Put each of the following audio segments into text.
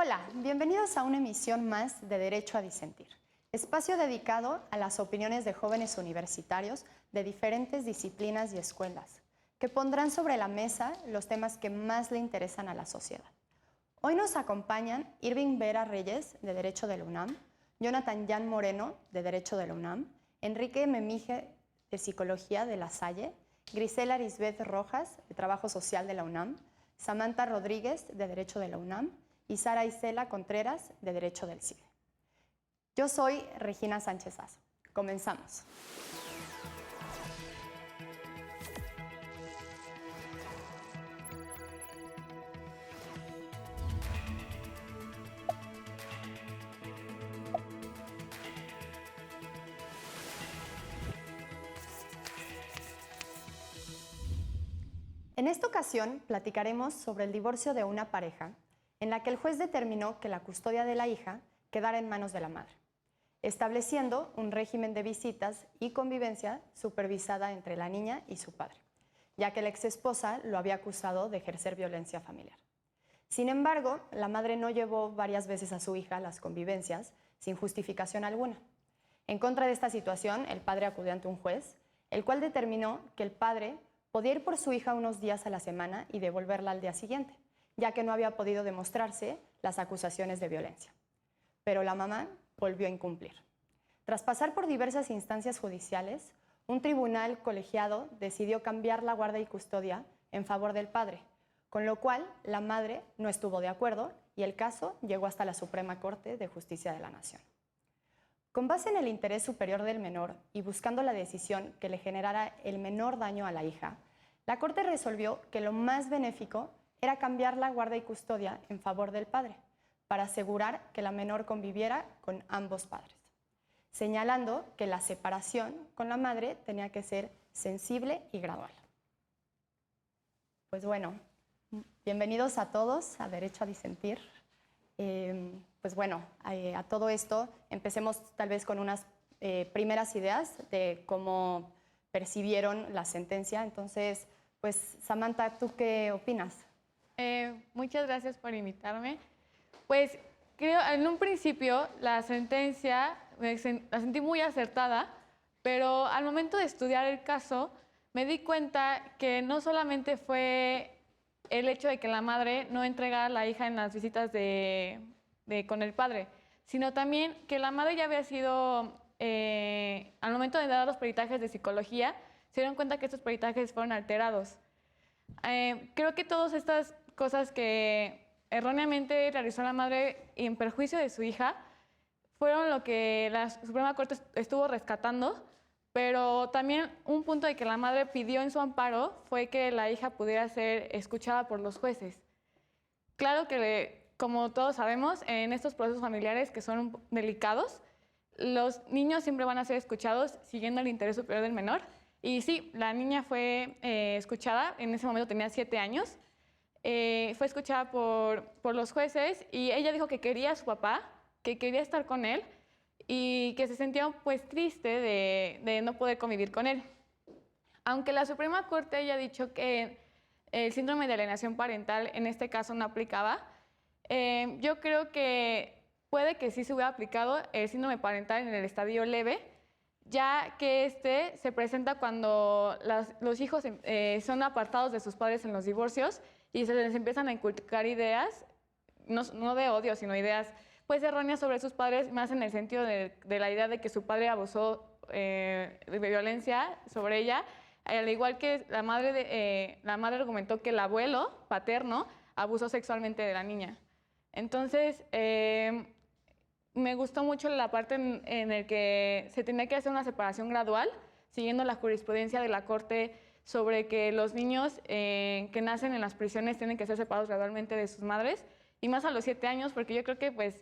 Hola, bienvenidos a una emisión más de Derecho a Disentir, espacio dedicado a las opiniones de jóvenes universitarios de diferentes disciplinas y escuelas, que pondrán sobre la mesa los temas que más le interesan a la sociedad. Hoy nos acompañan Irving Vera Reyes, de Derecho de la UNAM, Jonathan Jan Moreno, de Derecho de la UNAM, Enrique Memije, de Psicología de La Salle, Grisela Arisbeth Rojas, de Trabajo Social de la UNAM, Samantha Rodríguez, de Derecho de la UNAM, y Sara Isela Contreras, de Derecho del CIDE. Yo soy Regina Sánchez Azo. Comenzamos. En esta ocasión platicaremos sobre el divorcio de una pareja en la que el juez determinó que la custodia de la hija quedara en manos de la madre, estableciendo un régimen de visitas y convivencia supervisada entre la niña y su padre, ya que la exesposa lo había acusado de ejercer violencia familiar. Sin embargo, la madre no llevó varias veces a su hija a las convivencias sin justificación alguna. En contra de esta situación, el padre acudió ante un juez, el cual determinó que el padre podía ir por su hija unos días a la semana y devolverla al día siguiente, ya que no había podido demostrarse las acusaciones de violencia. Pero la mamá volvió a incumplir. Tras pasar por diversas instancias judiciales, un tribunal colegiado decidió cambiar la guarda y custodia en favor del padre, con lo cual la madre no estuvo de acuerdo y el caso llegó hasta la Suprema Corte de Justicia de la Nación. Con base en el interés superior del menor y buscando la decisión que le generara el menor daño a la hija, la Corte resolvió que lo más benéfico era cambiar la guarda y custodia en favor del padre, para asegurar que la menor conviviera con ambos padres, señalando que la separación con la madre tenía que ser sensible y gradual. Pues bueno, bienvenidos a todos a Derecho a Disentir. Pues bueno, a todo esto empecemos tal vez con unas primeras ideas de cómo percibieron la sentencia. Entonces, pues Samantha, ¿tú qué opinas? Muchas gracias por invitarme. Pues creo, en un principio la sentencia la sentí muy acertada, pero al momento de estudiar el caso me di cuenta que no solamente fue el hecho de que la madre no entregara a la hija en las visitas con el padre, sino también que la madre ya había sido, al momento de dar los peritajes de psicología, se dieron cuenta que estos peritajes fueron alterados. Creo que todas estas cosas que erróneamente realizó la madre en perjuicio de su hija fueron lo que la Suprema Corte estuvo rescatando, pero también un punto de que la madre pidió en su amparo fue que la hija pudiera ser escuchada por los jueces. Claro que, como todos sabemos, en estos procesos familiares que son delicados, los niños siempre van a ser escuchados siguiendo el interés superior del menor. Y sí, la niña fue escuchada, en ese momento tenía 7 años, fue escuchada por los jueces y ella dijo que quería a su papá, que quería estar con él y que se sentía pues triste de no poder convivir con él. Aunque la Suprema Corte haya dicho que el síndrome de alienación parental en este caso no aplicaba, yo creo que puede que sí se hubiera aplicado el síndrome parental en el estadio leve, ya que este se presenta cuando los hijos son apartados de sus padres en los divorcios y se les empiezan a inculcar ideas, no de odio, sino ideas pues erróneas sobre sus padres, más en el sentido de la idea de que su padre abusó de violencia sobre ella, al igual que la madre argumentó que el abuelo paterno abusó sexualmente de la niña. Entonces, me gustó mucho la parte en la que se tenía que hacer una separación gradual, siguiendo la jurisprudencia de la Corte sobre que los niños que nacen en las prisiones tienen que ser separados gradualmente de sus madres, y más a los 7 años, porque yo creo que pues,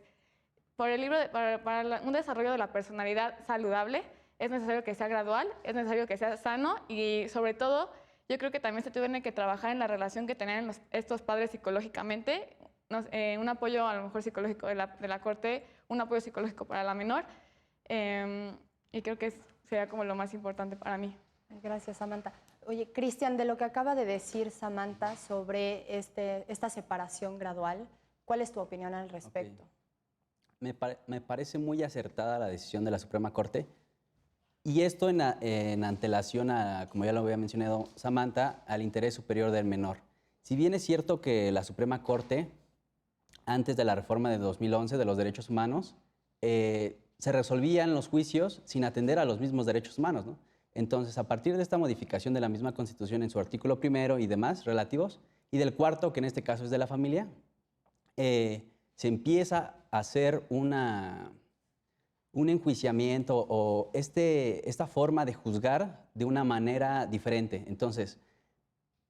por el libro para un desarrollo de la personalidad saludable es necesario que sea gradual, es necesario que sea sano y sobre todo yo creo que también se tiene que trabajar en la relación que tenían estos padres psicológicamente, un apoyo a lo mejor psicológico de la Corte, un apoyo psicológico para la menor, y creo que sería como lo más importante para mí. Gracias, Samantha. Oye, Cristian, de lo que acaba de decir Samantha sobre esta separación gradual, ¿Cuál es tu opinión al respecto? Me parece muy acertada la decisión de la Suprema Corte. Y esto en antelación a, como ya lo había mencionado Samantha, al interés superior del menor. Si bien es cierto que la Suprema Corte, antes de la reforma de 2011 de los derechos humanos, se resolvían los juicios sin atender a los mismos derechos humanos, ¿no? Entonces, a partir de esta modificación de la misma Constitución en su artículo primero y demás relativos, y del cuarto, que en este caso es de la familia, se empieza a hacer un enjuiciamiento o esta forma de juzgar de una manera diferente. Entonces,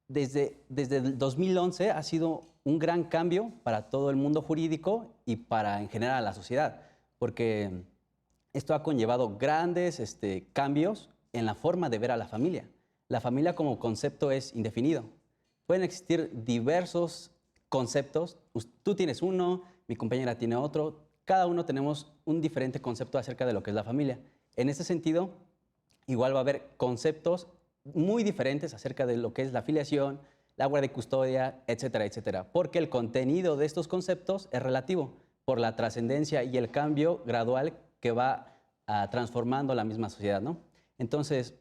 desde el 2011 ha sido un gran cambio para todo el mundo jurídico y para en general la sociedad, porque esto ha conllevado grandes cambios en la forma de ver a la familia. La familia como concepto es indefinido. Pueden existir diversos conceptos. Tú tienes uno, mi compañera tiene otro. Cada uno tenemos un diferente concepto acerca de lo que es la familia. En ese sentido, igual va a haber conceptos muy diferentes acerca de lo que es la filiación, la guardia y custodia, etcétera, etcétera. Porque el contenido de estos conceptos es relativo por la trascendencia y el cambio gradual que va transformando la misma sociedad, ¿no? Entonces,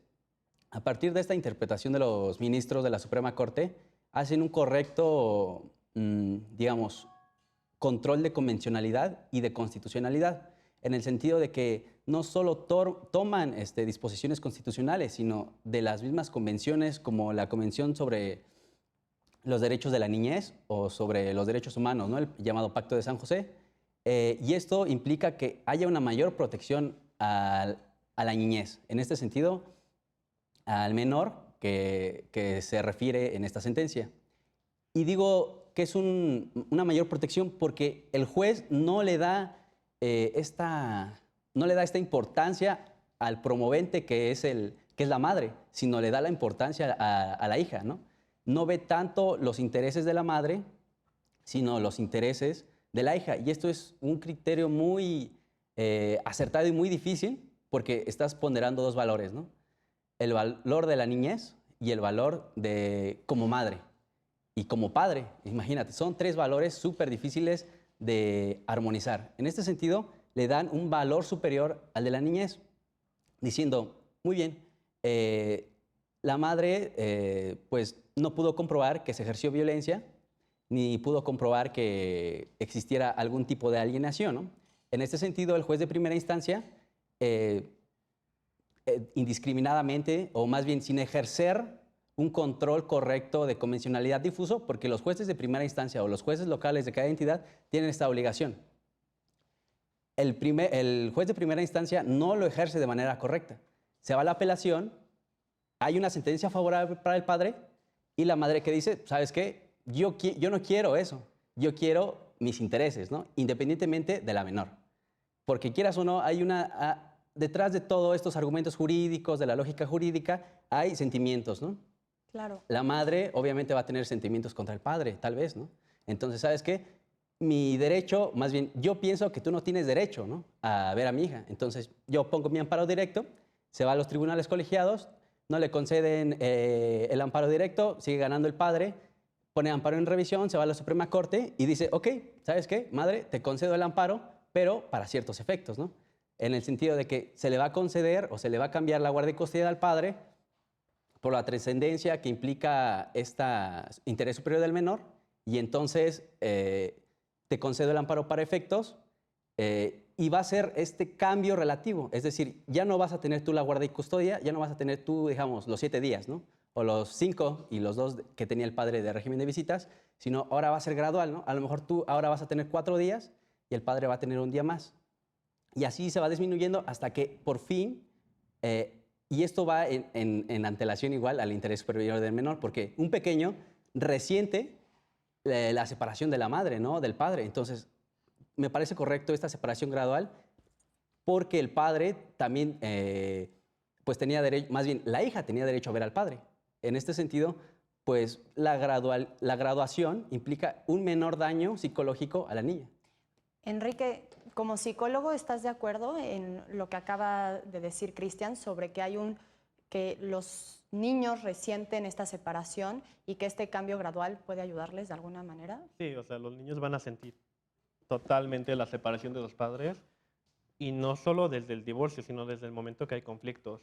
a partir de esta interpretación de los ministros de la Suprema Corte, hacen un correcto, digamos, control de convencionalidad y de constitucionalidad, en el sentido de que no solo toman disposiciones constitucionales, sino de las mismas convenciones, como la Convención sobre los Derechos de la Niñez o sobre los Derechos Humanos, ¿no? El llamado Pacto de San José. Y esto implica que haya una mayor protección a la niñez. En este sentido, al menor que se refiere en esta sentencia. Y digo que es una mayor protección porque el juez no le da esta importancia al promovente que es la madre, sino le da la importancia a la hija, ¿no? No ve tanto los intereses de la madre, sino los intereses de la hija. Y esto es un criterio muy acertado y muy difícil porque estás ponderando dos valores, ¿no? El valor de la niñez y el valor como madre. Y como padre, imagínate, son tres valores súper difíciles de armonizar. En este sentido, le dan un valor superior al de la niñez, diciendo, muy bien, la madre pues no pudo comprobar que se ejerció violencia, ni pudo comprobar que existiera algún tipo de alienación, ¿no? En este sentido, el juez de primera instancia, indiscriminadamente, o más bien sin ejercer un control correcto de convencionalidad difuso, porque los jueces de primera instancia o los jueces locales de cada entidad tienen esta obligación. El juez de primera instancia no lo ejerce de manera correcta. Se va a la apelación, hay una sentencia favorable para el padre y la madre que dice, ¿sabes qué? Yo no quiero eso, yo quiero mis intereses, ¿no? Independientemente de la menor. Porque quieras o no, hay detrás de todos estos argumentos jurídicos, de la lógica jurídica, hay sentimientos, ¿no? Claro. La madre obviamente va a tener sentimientos contra el padre, tal vez, ¿no? Entonces, ¿sabes qué? Mi derecho, más bien, yo pienso que tú no tienes derecho, ¿no?, a ver a mi hija. Entonces, yo pongo mi amparo directo, se va a los tribunales colegiados, no le conceden el amparo directo, sigue ganando el padre, pone amparo en revisión, se va a la Suprema Corte y dice, ok, ¿sabes qué? Madre, te concedo el amparo, pero para ciertos efectos, ¿no? En el sentido de que se le va a conceder o se le va a cambiar la guardia y custodia al padre por la trascendencia que implica este interés superior del menor, y entonces te concedo el amparo para efectos y va a ser este cambio relativo. Es decir, ya no vas a tener tú la guardia y custodia, ya no vas a tener tú, digamos, los 7 días, ¿no?, o los 5 y los 2 que tenía el padre de régimen de visitas, sino ahora va a ser gradual, ¿no? A lo mejor tú ahora vas a tener 4 días y el padre va a tener un día más. Y así se va disminuyendo hasta que por fin, y esto va en antelación igual al interés superior del menor, porque un pequeño resiente la separación de la madre, ¿no?, del padre. Entonces, me parece correcto esta separación gradual porque el padre también, pues tenía derecho, más bien la hija tenía derecho a ver al padre. En este sentido, pues la graduación implica un menor daño psicológico a la niña. Enrique, como psicólogo, ¿estás de acuerdo en lo que acaba de decir Cristian sobre que los niños resienten esta separación y que este cambio gradual puede ayudarles de alguna manera? Sí, o sea, los niños van a sentir totalmente la separación de los padres, y no solo desde el divorcio, sino desde el momento que hay conflictos.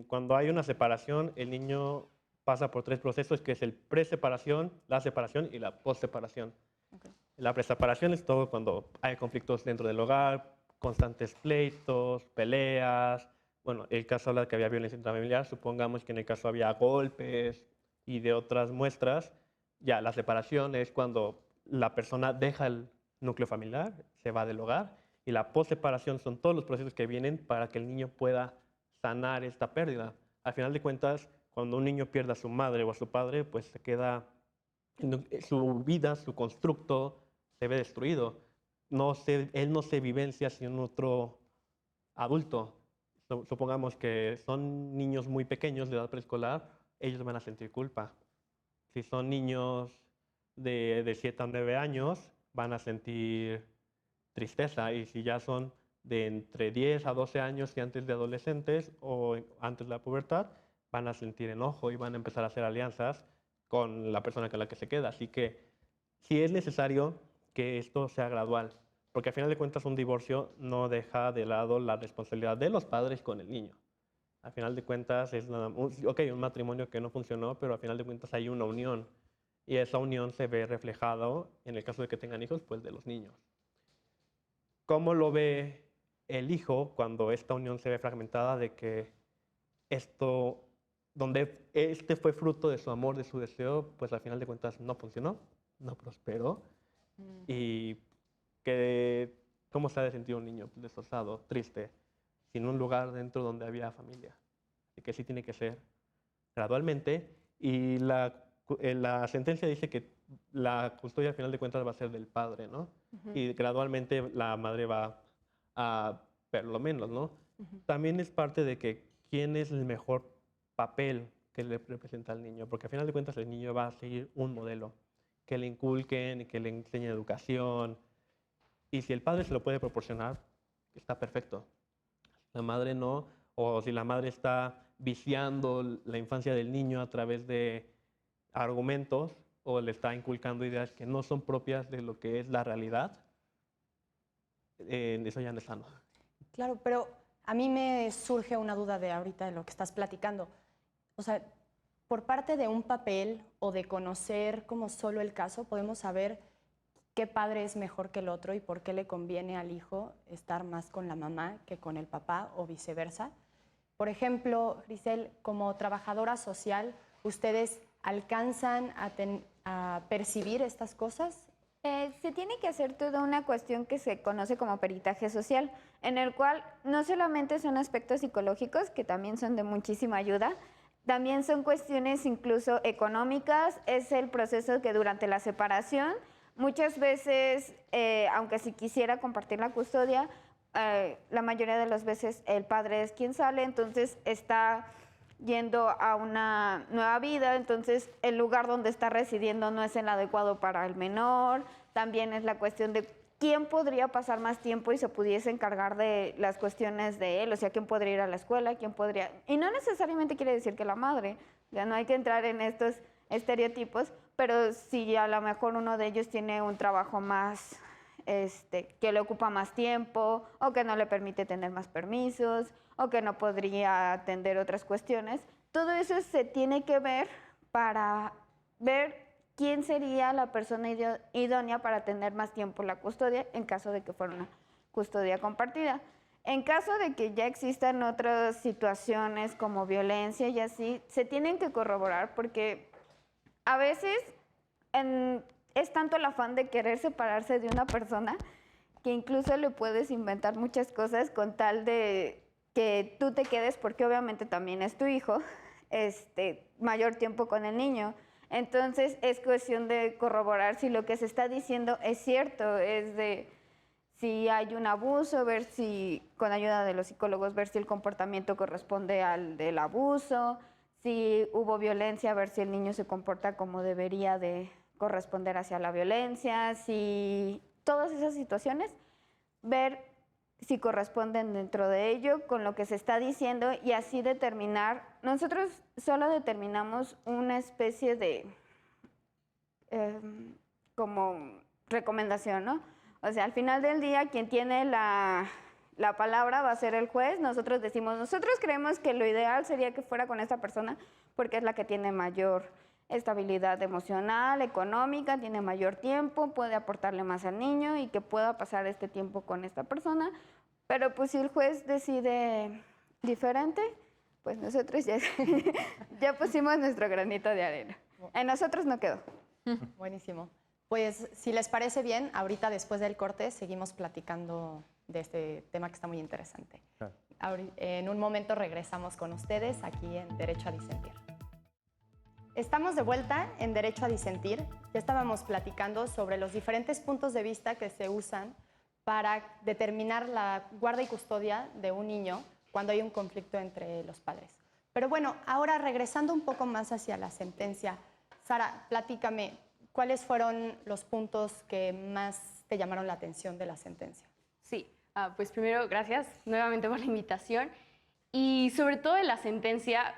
Cuando hay una separación, el niño pasa por 3 procesos, que es el pre-separación, la separación y la post-separación. Ok. La pre-separación es todo cuando hay conflictos dentro del hogar, constantes pleitos, peleas. Bueno, el caso habla de que había violencia intrafamiliar, supongamos que en el caso había golpes y de otras muestras. Ya, la separación es cuando la persona deja el núcleo familiar, se va del hogar, y la post-separación son todos los procesos que vienen para que el niño pueda sanar esta pérdida. Al final de cuentas, cuando un niño pierde a su madre o a su padre, pues se queda, su vida, su constructo se ve destruido. Él no se vivencia sin otro adulto. Supongamos que son niños muy pequeños de edad preescolar, ellos van a sentir culpa. Si son niños de 7 a 9 años, van a sentir tristeza. Y si ya son de entre 10 a 12 años y antes de adolescentes o antes de la pubertad, van a sentir enojo y van a empezar a hacer alianzas con la persona con la que se queda. Así que sí es necesario que esto sea gradual, porque al final de cuentas un divorcio no deja de lado la responsabilidad de los padres con el niño. Al final de cuentas es un matrimonio que no funcionó, pero al final de cuentas hay una unión, y esa unión se ve reflejado, en el caso de que tengan hijos, pues de los niños. ¿Cómo lo ve el hijo cuando esta unión se ve fragmentada, de que esto, donde este fue fruto de su amor, de su deseo, pues al final de cuentas no funcionó, no prosperó? Y ¿cómo se ha de sentir un niño destrozado, triste, sin un lugar dentro donde había familia? Así que sí tiene que ser gradualmente, y la sentencia dice que la custodia al final de cuentas va a ser del padre, ¿no? Y gradualmente la madre va a verlo menos, ¿no? También es parte de que quién es el mejor papel que le representa al niño, porque al final de cuentas el niño va a seguir un modelo que le inculquen, que le enseñen educación, y si el padre se lo puede proporcionar, está perfecto. La madre no, o si la madre está viciando la infancia del niño a través de argumentos, o le está inculcando ideas que no son propias de lo que es la realidad, eso ya no es sano. Claro, pero a mí me surge una duda de ahorita de lo que estás platicando. O sea, por parte de un papel o de conocer como solo el caso, podemos saber qué padre es mejor que el otro y por qué le conviene al hijo estar más con la mamá que con el papá o viceversa. Por ejemplo, Grisel, como trabajadora social, ¿ustedes alcanzan a percibir estas cosas? Se tiene que hacer toda una cuestión que se conoce como peritaje social, en el cual no solamente son aspectos psicológicos, que también son de muchísima ayuda, también son cuestiones incluso económicas. Es el proceso que durante la separación, muchas veces, aunque si quisiera compartir la custodia, la mayoría de las veces el padre es quien sale, entonces está yendo a una nueva vida, entonces el lugar donde está residiendo no es el adecuado para el menor. También es la cuestión de quién podría pasar más tiempo y se pudiese encargar de las cuestiones de él, o sea, quién podría ir a la escuela, quién podría... Y no necesariamente quiere decir que la madre, ya no hay que entrar en estos estereotipos, pero si a lo mejor uno de ellos tiene un trabajo más, que le ocupa más tiempo, o que no le permite tener más permisos, o que no podría atender otras cuestiones, todo eso se tiene que ver para ver quién sería la persona idónea para tener más tiempo la custodia en caso de que fuera una custodia compartida. En caso de que ya existan otras situaciones como violencia y así, se tienen que corroborar, porque a veces es tanto el afán de querer separarse de una persona que incluso le puedes inventar muchas cosas con tal de que tú te quedes, porque obviamente también es tu hijo, mayor tiempo con el niño. Entonces es cuestión de corroborar si lo que se está diciendo es cierto, es de si hay un abuso, ver si, con ayuda de los psicólogos, ver si el comportamiento corresponde al del abuso, si hubo violencia, ver si el niño se comporta como debería de corresponder hacia la violencia, si todas esas situaciones, ver si corresponden dentro de ello con lo que se está diciendo, y así determinar. Nosotros solo determinamos una especie de como recomendación, ¿no? O sea, al final del día, quien tiene la palabra va a ser el juez. Nosotros decimos, nosotros creemos que lo ideal sería que fuera con esta persona porque es la que tiene mayor estabilidad emocional, económica, tiene mayor tiempo, puede aportarle más al niño y que pueda pasar este tiempo con esta persona. Pero pues si el juez decide diferente, pues nosotros ya, ya pusimos nuestro granito de arena. En nosotros no quedó. Buenísimo. Pues si les parece bien, ahorita después del corte seguimos platicando de este tema que está muy interesante. Claro. En un momento regresamos con ustedes aquí en Derecho a Disentir. Estamos de vuelta en Derecho a Disentir. Ya estábamos platicando sobre los diferentes puntos de vista que se usan para determinar la guarda y custodia de un niño cuando hay un conflicto entre los padres. Pero bueno, ahora regresando un poco más hacia la sentencia, Sara, platícame, ¿cuáles fueron los puntos que más te llamaron la atención de la sentencia? Sí, pues primero, gracias nuevamente por la invitación. Y sobre todo en la sentencia,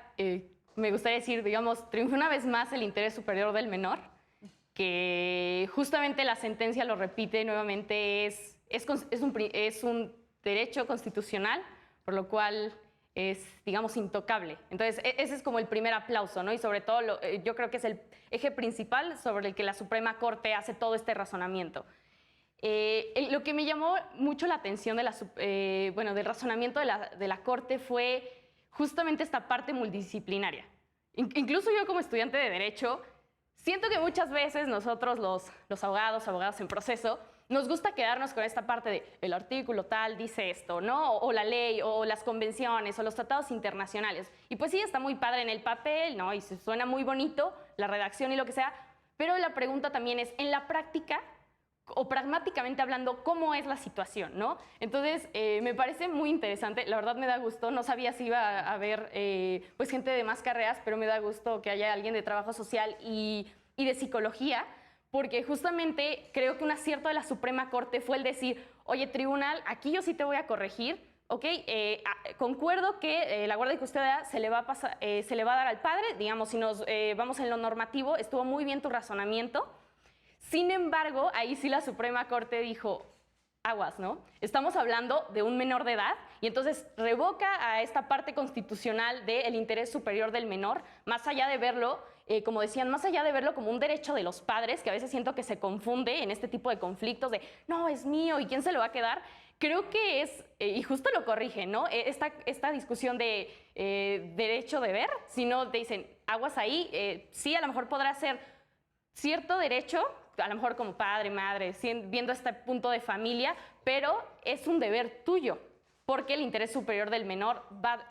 me gustaría decir, digamos, triunfó una vez más el interés superior del menor, que justamente la sentencia lo repite nuevamente, es un derecho constitucional, por lo cual es, digamos, intocable. Entonces, ese es como el primer aplauso, ¿no? Y sobre todo, yo creo que es el eje principal sobre el que la Suprema Corte hace todo este razonamiento. Lo que me llamó mucho la atención del razonamiento de la Corte fue justamente esta parte multidisciplinaria. Incluso yo como estudiante de Derecho, siento que muchas veces nosotros los abogados en proceso, nos gusta quedarnos con esta parte de el artículo tal dice esto, ¿no? O la ley, o las convenciones, o los tratados internacionales. Y pues sí, está muy padre en el papel, ¿no? Y se suena muy bonito, la redacción y lo que sea, pero la pregunta también es, en la práctica, o pragmáticamente hablando, ¿cómo es la situación, no? Entonces, me parece muy interesante, la verdad me da gusto, no sabía si iba a haber pues gente de más carreras, pero me da gusto que haya alguien de trabajo social y de psicología, porque justamente creo que un acierto de la Suprema Corte fue el decir, oye, tribunal, aquí yo sí te voy a corregir, ¿ok? Concuerdo que la guardia y custodia se le va a dar al padre, digamos, si nos vamos en lo normativo, estuvo muy bien tu razonamiento. Sin embargo, ahí sí la Suprema Corte dijo, aguas, ¿no? Estamos hablando de un menor de edad y entonces revoca a esta parte constitucional del interés superior del menor, más allá de verlo, como decían, más allá de verlo como un derecho de los padres, que a veces siento que se confunde en este tipo de conflictos de, no, es mío, ¿y quién se lo va a quedar? Creo que es, y justo lo corrigen, ¿no? Esta discusión de derecho-deber, si no te dicen, aguas ahí, sí, a lo mejor podrá ser cierto derecho, a lo mejor como padre, madre, viendo este punto de familia, pero es un deber tuyo, porque el interés superior del menor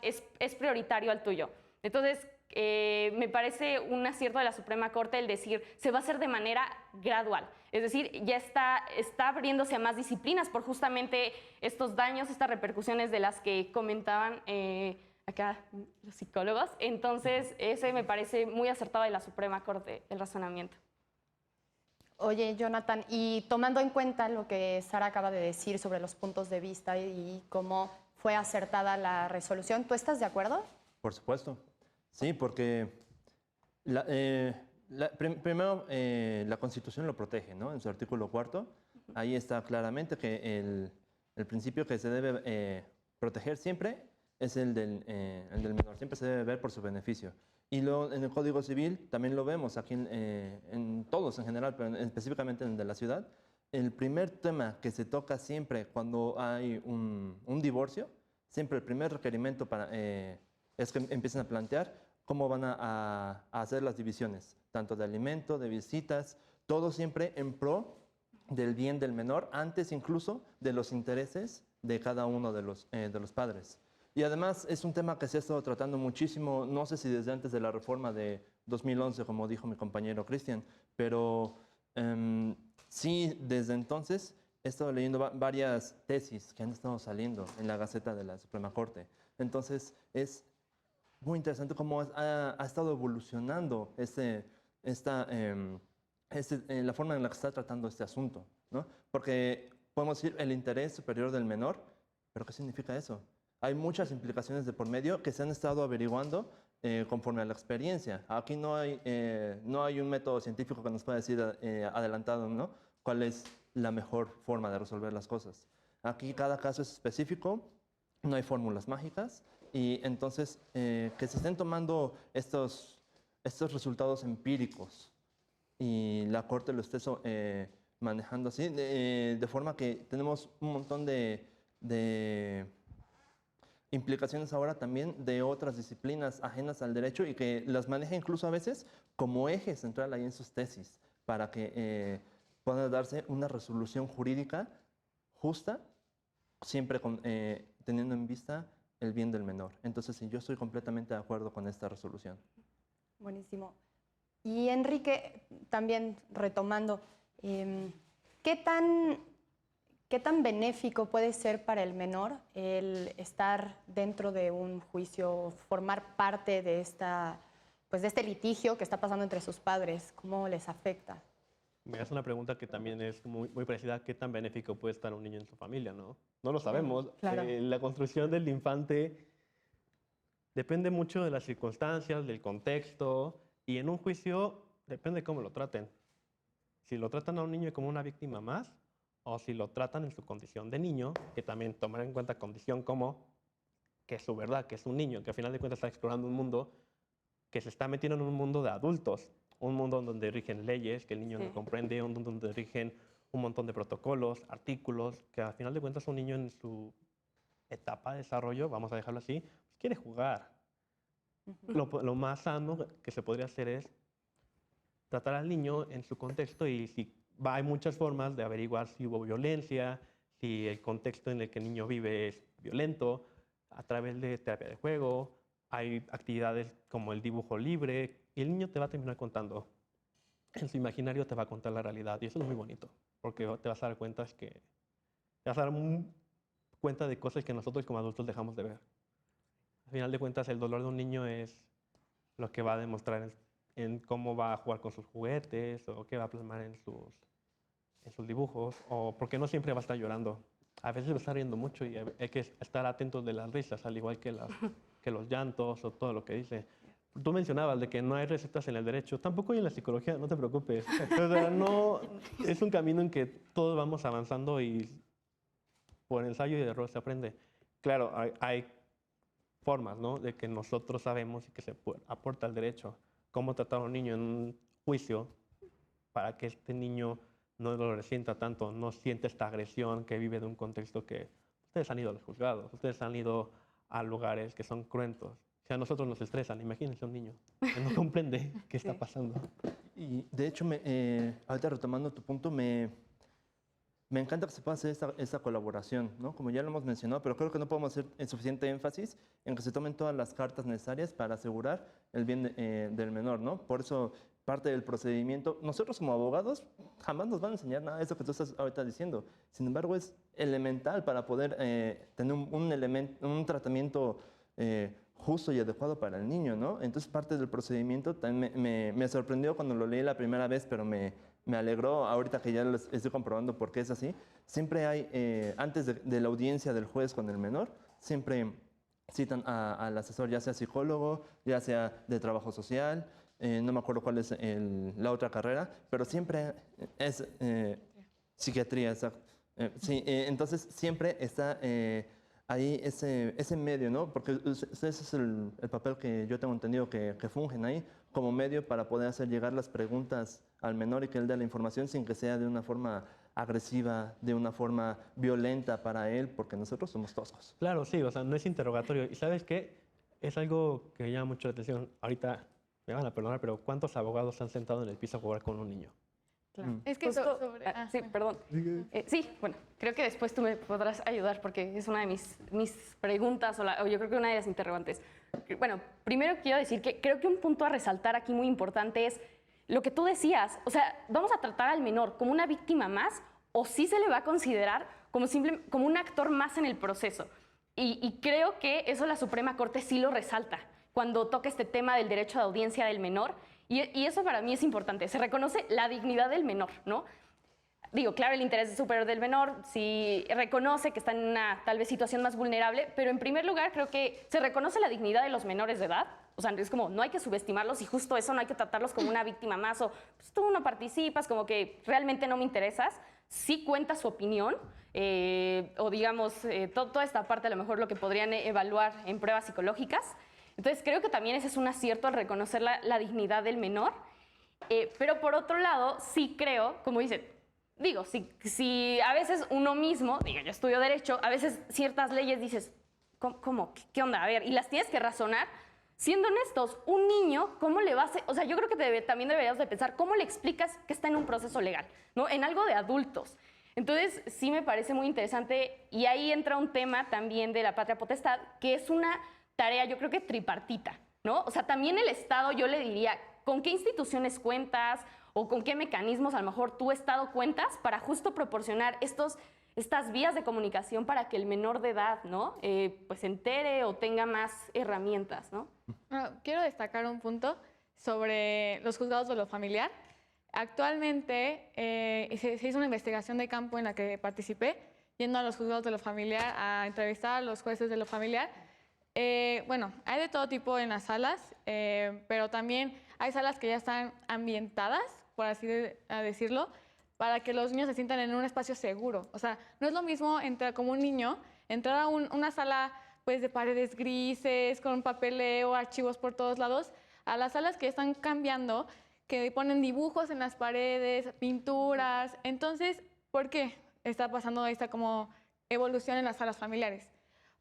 es prioritario al tuyo. Entonces, me parece un acierto de la Suprema Corte el decir, se va a hacer de manera gradual. Es decir, ya está abriéndose a más disciplinas por justamente estos daños, estas repercusiones de las que comentaban acá los psicólogos. Entonces, ese me parece muy acertado de la Suprema Corte, el razonamiento. Oye, Jonathan, y tomando en cuenta lo que Sara acaba de decir sobre los puntos de vista y cómo fue acertada la resolución, ¿tú estás de acuerdo? Por supuesto. Sí, porque primero la Constitución lo protege, ¿no? En su artículo 4, ahí está claramente que el principio que se debe proteger siempre es el del menor, siempre se debe ver por su beneficio. Y luego en el Código Civil también lo vemos aquí en todos en general, pero específicamente en el de la ciudad. El primer tema que se toca siempre cuando hay un divorcio, siempre el primer requerimiento es que empiecen a plantear cómo van a hacer las divisiones, tanto de alimento, de visitas, todo siempre en pro del bien del menor, antes incluso de los intereses de cada uno de los padres. Y además es un tema que se ha estado tratando muchísimo, no sé si desde antes de la reforma de 2011, como dijo mi compañero Cristian, pero sí, desde entonces he estado leyendo varias tesis que han estado saliendo en la Gaceta de la Suprema Corte. Entonces es muy interesante cómo ha estado evolucionando la forma en la que se está tratando este asunto, ¿no? Porque podemos decir el interés superior del menor, pero ¿qué significa eso? Hay muchas implicaciones de por medio que se han estado averiguando conforme a la experiencia. Aquí no hay un método científico que nos pueda decir adelantado, ¿no? ¿Cuál es la mejor forma de resolver las cosas. Aquí cada caso es específico, no hay fórmulas mágicas y entonces que se estén tomando estos resultados empíricos y la Corte lo esté manejando así, de forma que tenemos un montón de implicaciones ahora también de otras disciplinas ajenas al derecho y que las maneja incluso a veces como eje central ahí en sus tesis para que pueda darse una resolución jurídica justa, siempre teniendo en vista el bien del menor. Entonces, sí, yo estoy completamente de acuerdo con esta resolución. Buenísimo. Y Enrique, también retomando, ¿qué tan benéfico puede ser para el menor el estar dentro de un juicio, formar parte de este litigio que está pasando entre sus padres? ¿Cómo les afecta? Mira, es una pregunta que también es muy parecida a qué tan benéfico puede estar un niño en su familia, ¿no? No lo sabemos. Claro. La construcción del infante depende mucho de las circunstancias, del contexto, y en un juicio depende cómo lo traten. Si lo tratan a un niño como una víctima más, o si lo tratan en su condición de niño, que también tomar en cuenta condición como que es su verdad, que es un niño, que al final de cuentas está explorando un mundo, que se está metiendo en un mundo de adultos, un mundo donde rigen leyes que el niño no comprende, un mundo donde rigen un montón de protocolos, artículos, que al final de cuentas un niño en su etapa de desarrollo, vamos a dejarlo así, pues quiere jugar. Lo más sano que se podría hacer es tratar al niño en su contexto y si hay muchas formas de averiguar si hubo violencia, si el contexto en el que el niño vive es violento, a través de terapia de juego, hay actividades como el dibujo libre y el niño te va a terminar contando. En su imaginario te va a contar la realidad y eso es muy bonito porque te vas a dar cuenta cuenta de cosas que nosotros como adultos dejamos de ver. Al final de cuentas, el dolor de un niño es lo que va a demostrar en cómo va a jugar con sus juguetes o qué va a plasmar en sus dibujos, o porque no siempre va a estar llorando. A veces va a estar riendo mucho y hay que estar atentos de las risas, al igual que los llantos o todo lo que dice. Tú mencionabas de que no hay recetas en el derecho, tampoco hay en la psicología, no te preocupes. O sea, no, es un camino en que todos vamos avanzando y por ensayo y error se aprende. Claro, hay formas, ¿no?, de que nosotros sabemos y que se aporta al derecho. Cómo tratar a un niño en un juicio para que este niño no lo resienta tanto, no siente esta agresión que vive de un contexto que ustedes han ido a los juzgados, ustedes han ido a lugares que son cruentos. Si a nosotros nos estresan, imagínense un niño que no comprende qué está pasando. Y de hecho, ahorita retomando tu punto, me encanta que se pueda hacer esta colaboración, ¿no? Como ya lo hemos mencionado, pero creo que no podemos hacer suficiente énfasis en que se tomen todas las cartas necesarias para asegurar el bien del menor, ¿no? Por eso, parte del procedimiento, nosotros como abogados jamás nos van a enseñar nada de eso que tú estás ahorita diciendo. Sin embargo, es elemental para poder tener un tratamiento justo y adecuado para el niño, ¿no? Entonces, parte del procedimiento también me sorprendió cuando lo leí la primera vez, pero me alegró ahorita que ya lo estoy comprobando por qué es así. Siempre hay, antes de la audiencia del juez con el menor, siempre citan al asesor, ya sea psicólogo, ya sea de trabajo social, no me acuerdo cuál es la otra carrera, pero siempre es psiquiatría, exacto. Sí, entonces siempre está ahí ese medio, ¿no? Porque ese es el papel que yo tengo entendido que fungen ahí como medio para poder hacer llegar las preguntas al menor y que él dé la información sin que sea de una forma agresiva, de una forma violenta para él, porque nosotros somos toscos. Claro, sí, o sea, no es interrogatorio. ¿Y sabes qué? Es algo que llama mucho la atención. Ahorita me van a perdonar, pero ¿cuántos abogados se han sentado en el piso a jugar con un niño? Claro. Es que Justo, sí, bueno. perdón. Sí, bueno, creo que después tú me podrás ayudar porque es una de mis preguntas o yo creo que una de las interrogantes. Bueno, primero quiero decir que creo que un punto a resaltar aquí muy importante es lo que tú decías. O sea, ¿vamos a tratar al menor como una víctima más o sí se le va a considerar como un actor más en el proceso? Y creo que eso la Suprema Corte sí lo resalta cuando toca este tema del derecho de audiencia del menor. Y eso para mí es importante. Se reconoce la dignidad del menor, ¿no? Digo, claro, el interés superior del menor, sí reconoce que está en una tal vez situación más vulnerable, pero en primer lugar creo que se reconoce la dignidad de los menores de edad. O sea, es como, no hay que subestimarlos y justo eso no hay que tratarlos como una víctima más o pues, tú no participas, como que realmente no me interesas, sí cuenta su opinión, o digamos, toda esta parte a lo mejor lo que podrían evaluar en pruebas psicológicas. Entonces creo que también ese es un acierto al reconocer la dignidad del menor. Pero por otro lado, sí creo, como dice, digo, si a veces uno mismo, digo, yo estudio Derecho, a veces ciertas leyes dices, ¿cómo? ¿Qué onda? A ver, y las tienes que razonar. Siendo honestos, un niño, ¿cómo le vas a...? O sea, yo creo que también deberíamos de pensar, ¿cómo le explicas que está en un proceso legal? ¿No? En algo de adultos. Entonces, sí me parece muy interesante, y ahí entra un tema también de la patria potestad, que es una tarea, yo creo que tripartita, ¿no? O sea, también el Estado, yo le diría, ¿con qué instituciones cuentas o con qué mecanismos a lo mejor tu Estado cuentas para justo proporcionar estas vías de comunicación para que el menor de edad, ¿no? Pues se entere o tenga más herramientas, ¿no? Bueno, quiero destacar un punto sobre los juzgados de lo familiar. Actualmente se hizo una investigación de campo en la que participé, yendo a los juzgados de lo familiar a entrevistar a los jueces de lo familiar. Bueno, hay de todo tipo en las salas, pero también hay salas que ya están ambientadas, por así decirlo, para que los niños se sientan en un espacio seguro. O sea, no es lo mismo entrar como un niño, entrar a una sala pues, de paredes grises, con papeleo, archivos por todos lados, a las salas que están cambiando, que ponen dibujos en las paredes, pinturas. Entonces, ¿por qué está pasando esta como evolución en las salas familiares?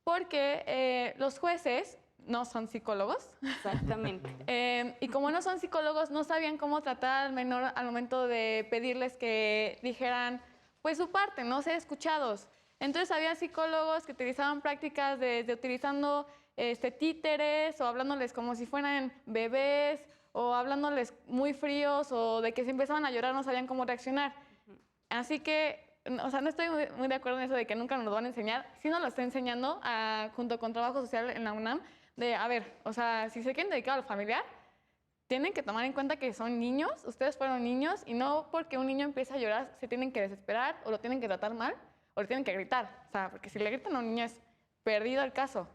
Porque los jueces no son psicólogos. Exactamente. Y como no son psicólogos, no sabían cómo tratar al menor al momento de pedirles que dijeran pues su parte, no ser escuchados. Entonces había psicólogos que utilizaban prácticas de utilizando títeres o hablándoles como si fueran bebés o hablándoles muy fríos o de que si empezaban a llorar no sabían cómo reaccionar. Así que o sea, no estoy muy de acuerdo en eso de que nunca nos lo van a enseñar. Sí nos lo está enseñando junto con trabajo social en la UNAM, de, a ver, o sea, si se quieren dedicar a lo familiar, tienen que tomar en cuenta que son niños, ustedes fueron niños, y no porque un niño empiece a llorar se tienen que desesperar o lo tienen que tratar mal o le tienen que gritar. O sea, porque si le gritan a un niño es perdido el caso.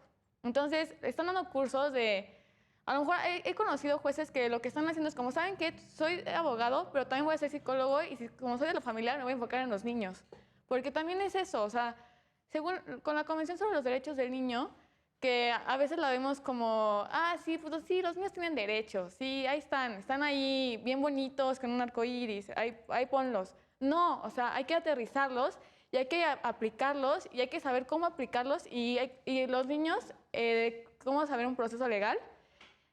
Entonces, están dando cursos de... A lo mejor he conocido jueces que lo que están haciendo es como, ¿saben qué? Soy abogado, pero también voy a ser psicólogo y como soy de lo familiar me voy a enfocar en los niños. Porque también es eso, o sea, según con la Convención sobre los Derechos del Niño, que a veces la vemos como, sí, pues sí, los niños tienen derechos, sí, ahí están ahí bien bonitos con un arco iris, ahí ponlos. No, o sea, hay que aterrizarlos y hay que aplicarlos y hay que saber cómo aplicarlos y los niños, cómo saber un proceso legal.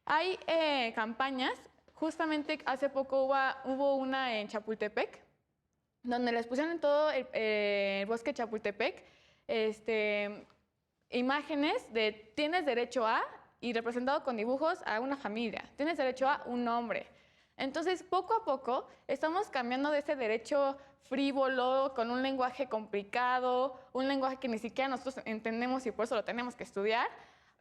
Hay campañas, justamente hace poco hubo una en Chapultepec, donde les pusieron en todo el bosque de Chapultepec imágenes de tienes derecho a, y representado con dibujos, a una familia, tienes derecho a un nombre. Entonces, poco a poco, estamos cambiando de ese derecho frívolo, con un lenguaje complicado, un lenguaje que ni siquiera nosotros entendemos y por eso lo tenemos que estudiar,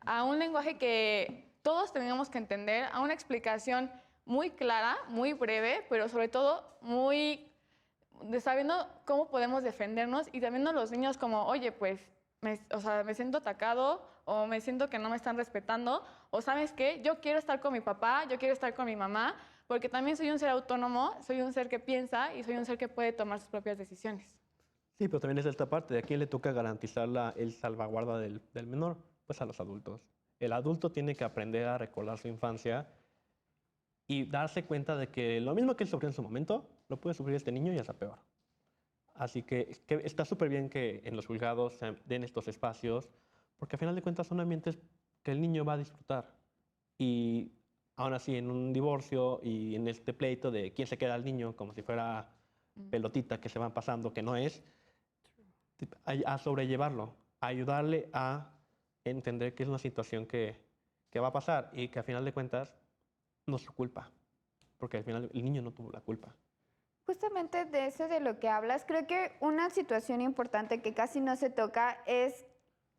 a un lenguaje que todos tenemos que entender, a una explicación muy clara, muy breve, pero sobre todo muy sabiendo cómo podemos defendernos y también a los niños como, oye, pues, me siento atacado o me siento que no me están respetando o ¿sabes qué? Yo quiero estar con mi papá, yo quiero estar con mi mamá porque también soy un ser autónomo, soy un ser que piensa y soy un ser que puede tomar sus propias decisiones. Sí, pero también es esta parte de a quién le toca garantizar el salvaguarda del menor, pues a los adultos. El adulto tiene que aprender a recordar su infancia y darse cuenta de que lo mismo que él sufrió en su momento, lo puede sufrir este niño y hasta peor. Así que está súper bien que en los juzgados se den estos espacios, porque al final de cuentas son ambientes que el niño va a disfrutar. Y aún así, en un divorcio y en este pleito de quién se queda al niño, como si fuera pelotita que se van pasando, que no es, a sobrellevarlo, a ayudarle a entender que es una situación que va a pasar y que al final de cuentas no es su culpa, porque al final el niño no tuvo la culpa. Justamente de eso de lo que hablas, creo que una situación importante que casi no se toca es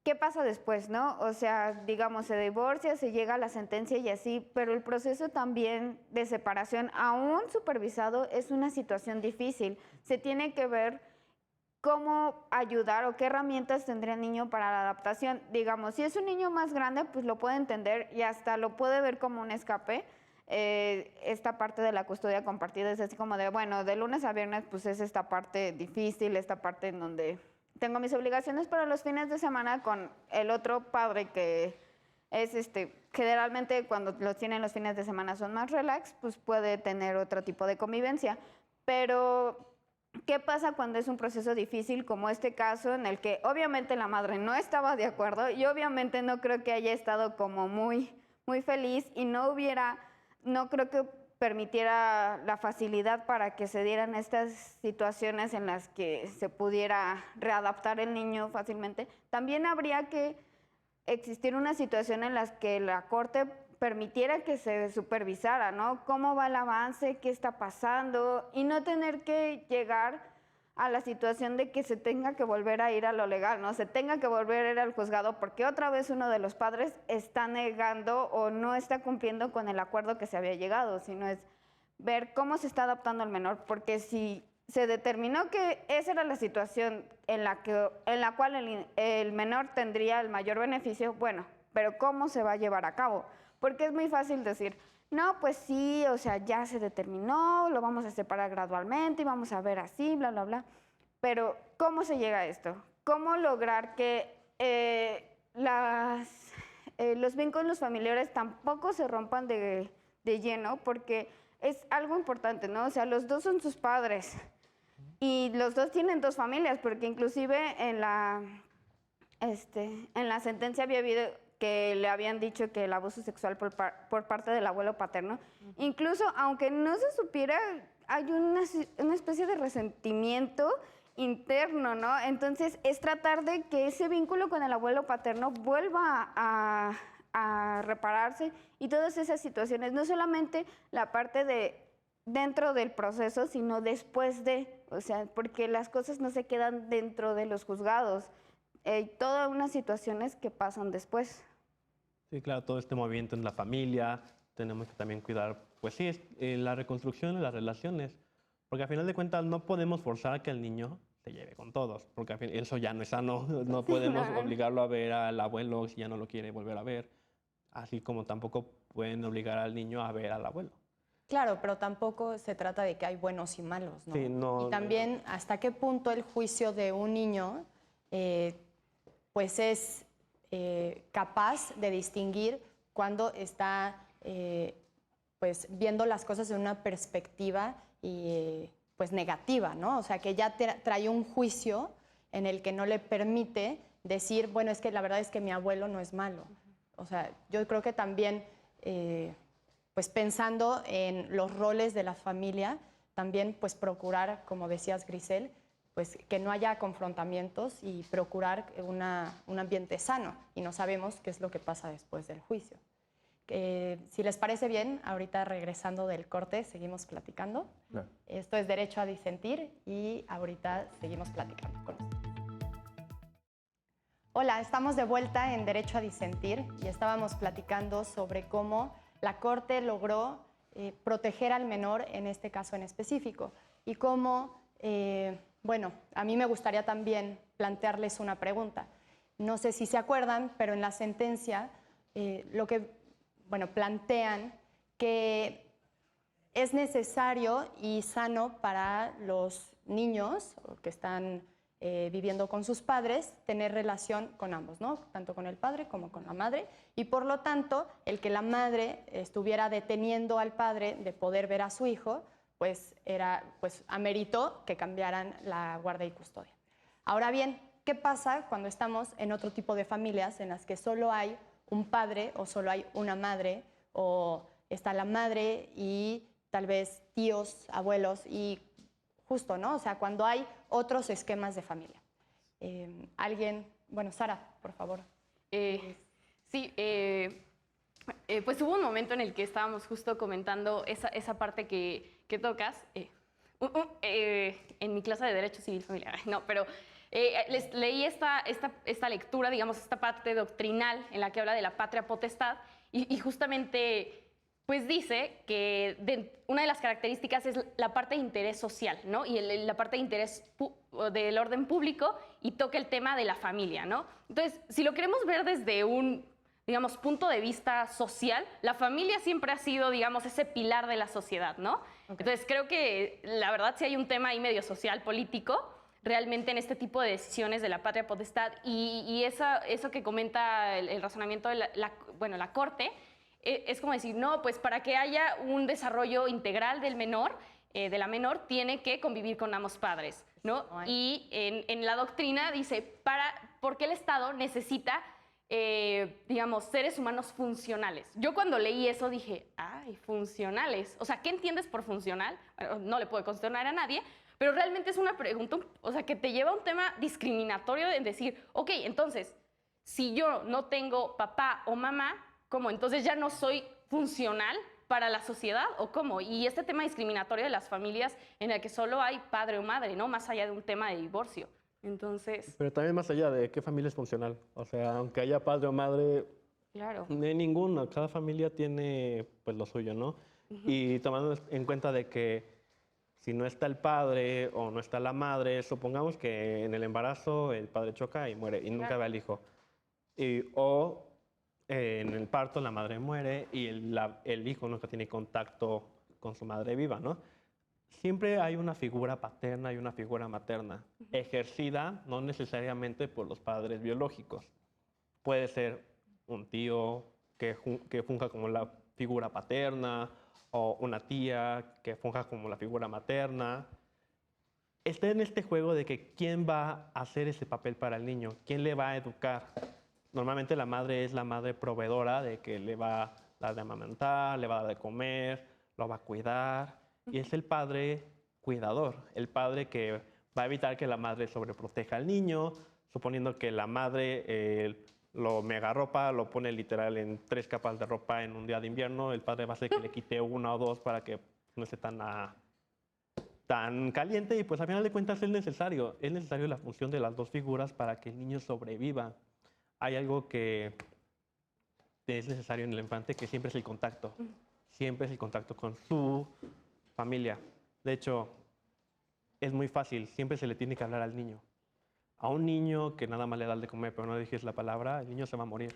qué pasa después, ¿no? O sea, digamos, se divorcia, se llega a la sentencia y así, pero el proceso también de separación, aún supervisado, es una situación difícil. Se tiene que ver cómo ayudar o qué herramientas tendría el niño para la adaptación. Digamos, si es un niño más grande, pues lo puede entender y hasta lo puede ver como un escape. esta parte de la custodia compartida es así como de, bueno, de lunes a viernes pues es esta parte difícil, esta parte en donde tengo mis obligaciones, pero los fines de semana con el otro padre que es generalmente cuando los tienen los fines de semana son más relax, pues puede tener otro tipo de convivencia. Pero, ¿qué pasa cuando es un proceso difícil como este caso en el que obviamente la madre no estaba de acuerdo y obviamente no creo que haya estado como muy feliz y no creo que permitiera la facilidad para que se dieran estas situaciones en las que se pudiera readaptar el niño fácilmente? También habría que existir una situación en la que la corte permitiera que se supervisara, ¿no? ¿Cómo va el avance? ¿Qué está pasando? Y no tener que llegar a la situación de que se tenga que volver a ir a lo legal, ¿no? Se tenga que volver a ir al juzgado porque otra vez uno de los padres está negando o no está cumpliendo con el acuerdo que se había llegado, sino es ver cómo se está adaptando el menor, porque si se determinó que esa era la situación en la cual el menor tendría el mayor beneficio, bueno, pero ¿cómo se va a llevar a cabo? Porque es muy fácil decir, no, pues sí, o sea, ya se determinó, lo vamos a separar gradualmente y vamos a ver así, bla, bla, bla. Pero, ¿cómo se llega a esto? ¿Cómo lograr que los vínculos familiares tampoco se rompan de lleno? Porque es algo importante, ¿no? O sea, los dos son sus padres y los dos tienen dos familias, porque inclusive en la sentencia había habido que le habían dicho que el abuso sexual por parte del abuelo paterno, incluso aunque no se supiera, hay una especie de resentimiento interno, ¿no? Entonces es tratar de que ese vínculo con el abuelo paterno vuelva a repararse y todas esas situaciones, no solamente la parte de dentro del proceso, sino después de, o sea, porque las cosas no se quedan dentro de los juzgados, todas unas situaciones que pasan después. Sí, claro, todo este movimiento en la familia, tenemos que también cuidar, pues sí, la reconstrucción de las relaciones, porque al final de cuentas no podemos forzar a que el niño se lleve con todos, porque al fin, eso ya no es sano, no podemos obligarlo a ver al abuelo si ya no lo quiere volver a ver, así como tampoco pueden obligar al niño a ver al abuelo. Claro, pero tampoco se trata de que hay buenos y malos, ¿no? Sí, no, y también hasta qué punto el juicio de un niño pues es capaz de distinguir cuando está pues viendo las cosas en una perspectiva pues negativa, ¿no? O sea, que ya trae un juicio en el que no le permite decir, bueno, es que la verdad es que mi abuelo no es malo. O sea, yo creo que también pues pensando en los roles de la familia, también pues procurar, como decías Grisel, pues que no haya confrontamientos y procurar un ambiente sano. Y no sabemos qué es lo que pasa después del juicio. Si les parece bien, ahorita regresando del corte, seguimos platicando. Claro. Esto es Derecho a Disentir y ahorita seguimos platicando con ustedes. Hola, estamos de vuelta en Derecho a Disentir y estábamos platicando sobre cómo la Corte logró proteger al menor en este caso en específico y cómo, bueno, a mí me gustaría también plantearles una pregunta. No sé si se acuerdan, pero en la sentencia plantean que es necesario y sano para los niños que están viviendo con sus padres, tener relación con ambos, ¿no? Tanto con el padre como con la madre, y por lo tanto, el que la madre estuviera deteniendo al padre de poder ver a su hijo, pues ameritó que cambiaran la guardia y custodia. Ahora bien, ¿qué pasa cuando estamos en otro tipo de familias en las que solo hay un padre o solo hay una madre, o está la madre y tal vez tíos, abuelos y justo, ¿no? O sea, cuando hay otros esquemas de familia. Alguien, bueno, Sara, por favor. Sí, pues hubo un momento en el que estábamos justo comentando esa parte que tocas. En mi clase de Derecho Civil Familiar, no, pero les leí esta lectura, digamos, esta parte doctrinal en la que habla de la patria potestad y justamente pues dice que una de las características es la parte de interés social, ¿no? Y la parte de interés del orden público y toca el tema de la familia, ¿no? Entonces, si lo queremos ver desde un digamos, punto de vista social, la familia siempre ha sido, digamos, ese pilar de la sociedad, ¿no? Entonces, creo que la verdad sí hay un tema ahí medio social, político, realmente en este tipo de decisiones de la patria potestad y eso que comenta el razonamiento de la Corte, es como decir, no, pues para que haya un desarrollo integral del menor, de la menor, tiene que convivir con ambos padres, ¿no? Y en la doctrina dice, ¿por qué el Estado necesita digamos, seres humanos funcionales? Yo cuando leí eso dije, ay, funcionales. O sea, ¿qué entiendes por funcional? Bueno, no le puedo cuestionar a nadie, pero realmente es una pregunta, o sea, que te lleva a un tema discriminatorio en decir, ok, entonces, si yo no tengo papá o mamá, ¿cómo? Entonces ya no soy funcional para la sociedad o cómo. Y este tema discriminatorio de las familias en el que solo hay padre o madre, ¿no? Más allá de un tema de divorcio. Entonces, Pero también más allá de qué familia es funcional. O sea, aunque haya padre o madre, claro. de ninguno. Cada familia tiene pues lo suyo, ¿no? Y tomando en cuenta de que si no está el padre o no está la madre, supongamos que en el embarazo el padre choca y muere y nunca ve al hijo. O en el parto la madre muere y el hijo nunca tiene contacto con su madre viva, ¿no? Siempre hay una figura paterna y una figura materna, ejercida no necesariamente por los padres biológicos. Puede ser un tío que funja como la figura paterna o una tía que funja como la figura materna. Está en este juego de que quién va a hacer ese papel para el niño, quién le va a educar. Normalmente la madre es la madre proveedora de que le va a dar de amamantar, le va a dar de comer, lo va a cuidar. Y es el padre cuidador, el padre que va a evitar que la madre sobreproteja al niño, suponiendo que la madre lo mega ropa, lo pone literal en 3 capas de ropa en un día de invierno, el padre va a hacer que le quite 1 o 2 para que no esté tan caliente y pues al final de cuentas es necesario la función de las 2 figuras para que el niño sobreviva. Hay algo que es necesario en el infante que siempre es el contacto con su familia. De hecho, es muy fácil, siempre se le tiene que hablar al niño. A un niño que nada más le das de comer, pero no le dices la palabra, el niño se va a morir.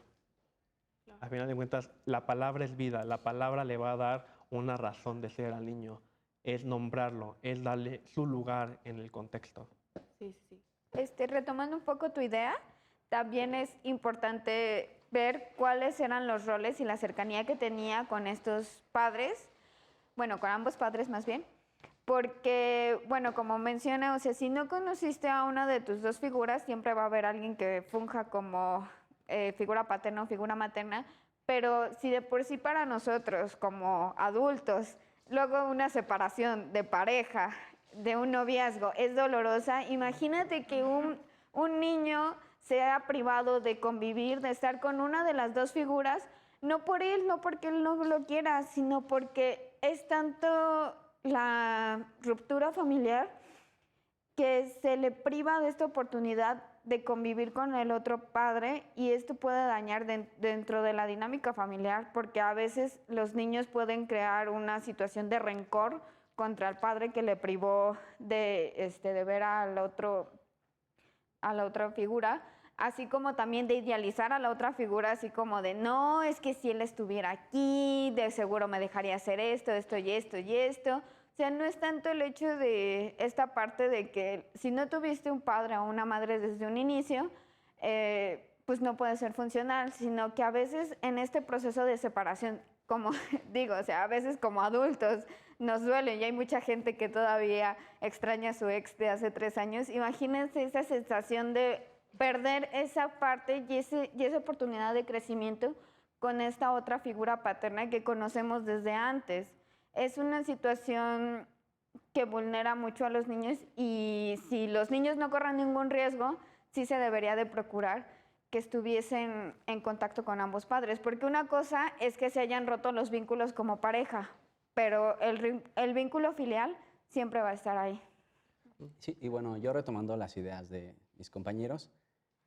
Al final de cuentas, la palabra es vida, la palabra le va a dar una razón de ser al niño. Es nombrarlo, es darle su lugar en el contexto. Sí, sí. Retomando un poco tu idea, también es importante ver cuáles eran los roles y la cercanía que tenía con estos padres, bueno, con ambos padres más bien, porque, bueno, como menciona, o sea, si no conociste a una de tus 2 figuras, siempre va a haber alguien que funja como figura paterna o figura materna, pero si de por sí para nosotros como adultos, luego una separación de pareja, de un noviazgo, es dolorosa, imagínate que un niño sea privado de convivir, de estar con una de las 2 figuras, no por él, no porque él no lo quiera, sino porque es tanto la ruptura familiar que se le priva de esta oportunidad de convivir con el otro padre y esto puede dañar dentro de la dinámica familiar porque a veces los niños pueden crear una situación de rencor contra el padre que le privó de ver a la otra figura, así como también de idealizar a la otra figura, así como de, no, es que si él estuviera aquí, de seguro me dejaría hacer esto, esto y esto y esto. O sea, no es tanto el hecho de esta parte de que si no tuviste un padre o una madre desde un inicio, pues no puede ser funcional, sino que a veces en este proceso de separación, como digo, o sea, a veces como adultos nos duele y hay mucha gente que todavía extraña a su ex de hace 3 años. Imagínense esa sensación de perder esa parte y esa oportunidad de crecimiento con esta otra figura paterna que conocemos desde antes. Es una situación que vulnera mucho a los niños y si los niños no corren ningún riesgo, sí se debería de procurar que estuviesen en contacto con ambos padres, porque una cosa es que se hayan roto los vínculos como pareja, pero el vínculo filial siempre va a estar ahí. Sí, y bueno, yo retomando las ideas de mis compañeros,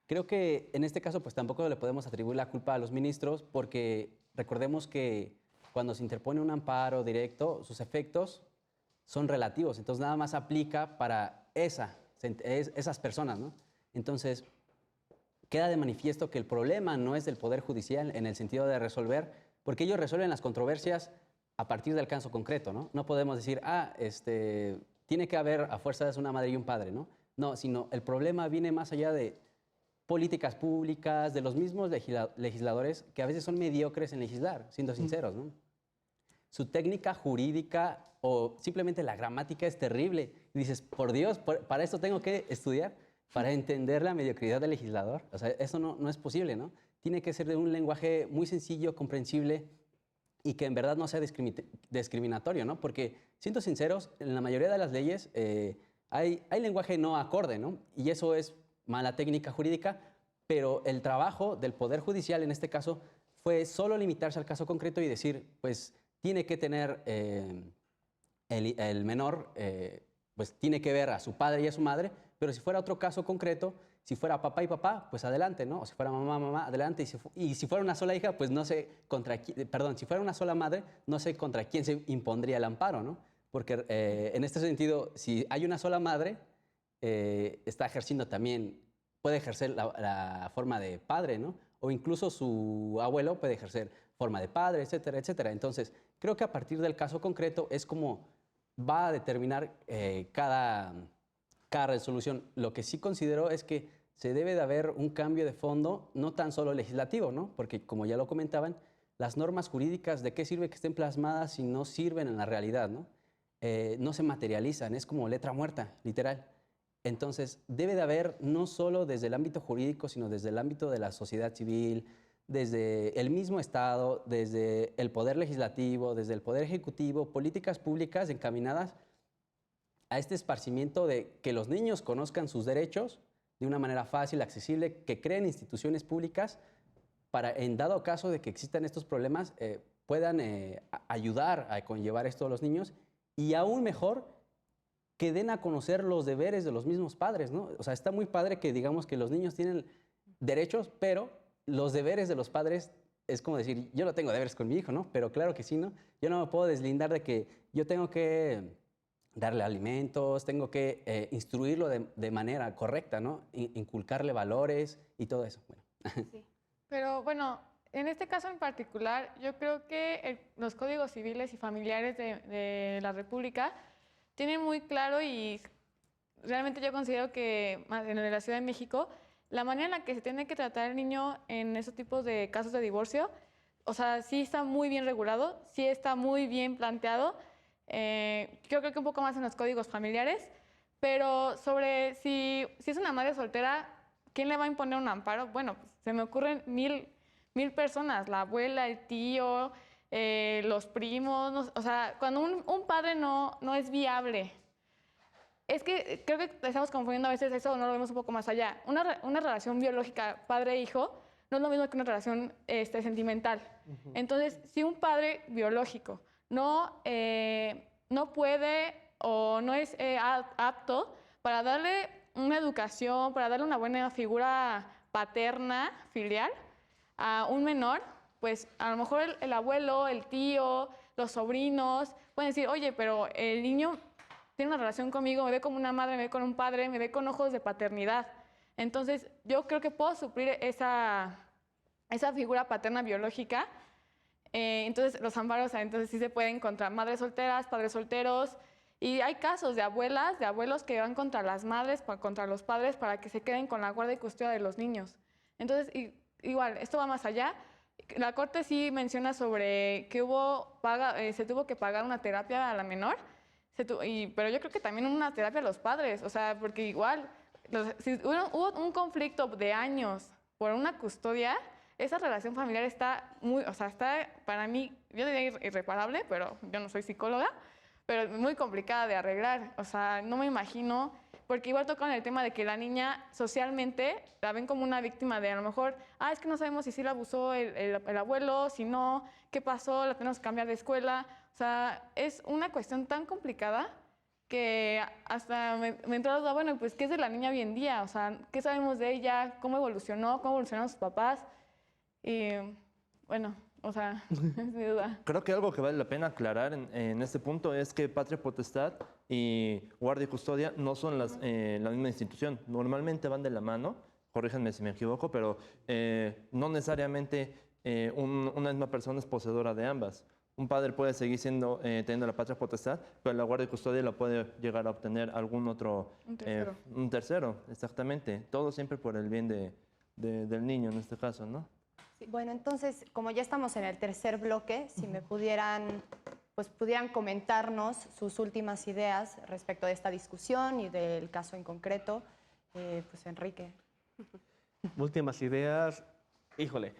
creo que en este caso pues tampoco le podemos atribuir la culpa a los ministros porque recordemos que cuando se interpone un amparo directo, sus efectos son relativos, entonces nada más aplica para esas personas, ¿no? Entonces, queda de manifiesto que el problema no es del Poder Judicial en el sentido de resolver, porque ellos resuelven las controversias a partir del caso concreto, ¿no? No podemos decir, tiene que haber a fuerzas una madre y un padre, ¿no? No, sino el problema viene más allá de políticas públicas, de los mismos legisladores que a veces son mediocres en legislar, siendo sinceros, ¿no? Su técnica jurídica o simplemente la gramática es terrible. Y dices, por Dios, para esto tengo que estudiar, para entender la mediocridad del legislador. O sea, eso no es posible, ¿no? Tiene que ser de un lenguaje muy sencillo, comprensible y que en verdad no sea discriminatorio, ¿no? Porque, siendo sinceros, en la mayoría de las leyes hay lenguaje no acorde, ¿no? Y eso es mala técnica jurídica, pero el trabajo del Poder Judicial en este caso fue solo limitarse al caso concreto y decir, pues tiene que tener el menor, pues tiene que ver a su padre y a su madre, pero si fuera otro caso concreto, si fuera papá y papá, pues adelante, ¿no? O si fuera mamá, mamá, adelante. Y si fuera una sola hija, pues no sé si fuera una sola madre, no sé contra quién se impondría el amparo, ¿no? Porque en este sentido, si hay una sola madre, está ejerciendo también, puede ejercer la forma de padre, ¿no? O incluso su abuelo puede ejercer forma de padre, etcétera, etcétera. Entonces, creo que a partir del caso concreto es como va a determinar cada resolución. Lo que sí considero es que se debe de haber un cambio de fondo, no tan solo legislativo, ¿no? Porque, como ya lo comentaban, las normas jurídicas, ¿de qué sirve que estén plasmadas si no sirven en la realidad, ¿no? No se materializan, es como letra muerta, literal. Entonces, debe de haber, no solo desde el ámbito jurídico, sino desde el ámbito de la sociedad civil, desde el mismo Estado, desde el Poder Legislativo, desde el Poder Ejecutivo, políticas públicas encaminadas a este esparcimiento de que los niños conozcan sus derechos de una manera fácil, accesible, que creen instituciones públicas para, en dado caso de que existan estos problemas, puedan ayudar a conllevar esto a los niños y aún mejor, que den a conocer los deberes de los mismos padres, ¿no? O sea, está muy padre que digamos que los niños tienen derechos, pero los deberes de los padres es como decir, yo no tengo deberes con mi hijo, ¿no? Pero claro que sí, ¿no? Yo no me puedo deslindar de que yo tengo que darle alimentos, tengo que instruirlo de manera correcta, ¿no? Inculcarle valores y todo eso. Bueno. Sí. Pero bueno, en este caso en particular, yo creo que los códigos civiles y familiares de la República tienen muy claro y realmente yo considero que en la Ciudad de México, la manera en la que se tiene que tratar al niño en esos tipos de casos de divorcio, o sea, sí está muy bien regulado, sí está muy bien planteado. Yo creo que un poco más en los códigos familiares, pero sobre si es una madre soltera, ¿quién le va a imponer un amparo? Bueno, pues, se me ocurren mil personas, la abuela, el tío, los primos, no, o sea, cuando un padre no es viable. Es que creo que estamos confundiendo a veces eso, no lo vemos un poco más allá. Una relación biológica padre-hijo no es lo mismo que una relación sentimental. Entonces, si un padre biológico no puede o no es apto para darle una educación, para darle una buena figura paterna, filial, a un menor, pues a lo mejor el abuelo, el tío, los sobrinos pueden decir, oye, pero el niño tiene una relación conmigo, me ve como una madre, me ve como un padre, me ve con ojos de paternidad. Entonces, yo creo que puedo suplir esa figura paterna biológica. Entonces, los amparos, entonces sí se pueden contra madres solteras, padres solteros. Y hay casos de abuelas, de abuelos que van contra las madres, contra los padres, para que se queden con la guardia y custodia de los niños. Entonces, igual, esto va más allá. La Corte sí menciona sobre que se tuvo que pagar una terapia a la menor, pero yo creo que también una terapia a los padres, o sea, porque igual, si hubo un conflicto de años por una custodia, esa relación familiar está está para mí, yo diría irreparable, pero yo no soy psicóloga, pero muy complicada de arreglar. O sea, no me imagino, porque igual tocan el tema de que la niña socialmente la ven como una víctima de a lo mejor, es que no sabemos si sí la abusó el abuelo, si no, qué pasó, la tenemos que cambiar de escuela. O sea, es una cuestión tan complicada que hasta me entró la duda, bueno, pues, ¿qué es de la niña hoy en día? O sea, ¿qué sabemos de ella? ¿Cómo evolucionaron sus papás? Y bueno, o sea, sin duda. Creo que algo que vale la pena aclarar en este punto es que patria potestad y guardia y custodia no son la misma institución. Normalmente van de la mano corríjanme si me equivoco, pero no necesariamente una misma persona es poseedora de ambas. Un padre puede seguir teniendo la patria potestad, pero la guardia y custodia la puede llegar a obtener algún otro... un tercero, exactamente. Todo siempre por el bien del niño en este caso, ¿no? Sí, bueno, entonces, como ya estamos en el tercer bloque, si me pudieran comentarnos sus últimas ideas respecto de esta discusión y del caso en concreto, pues Enrique. Últimas ideas. Híjole,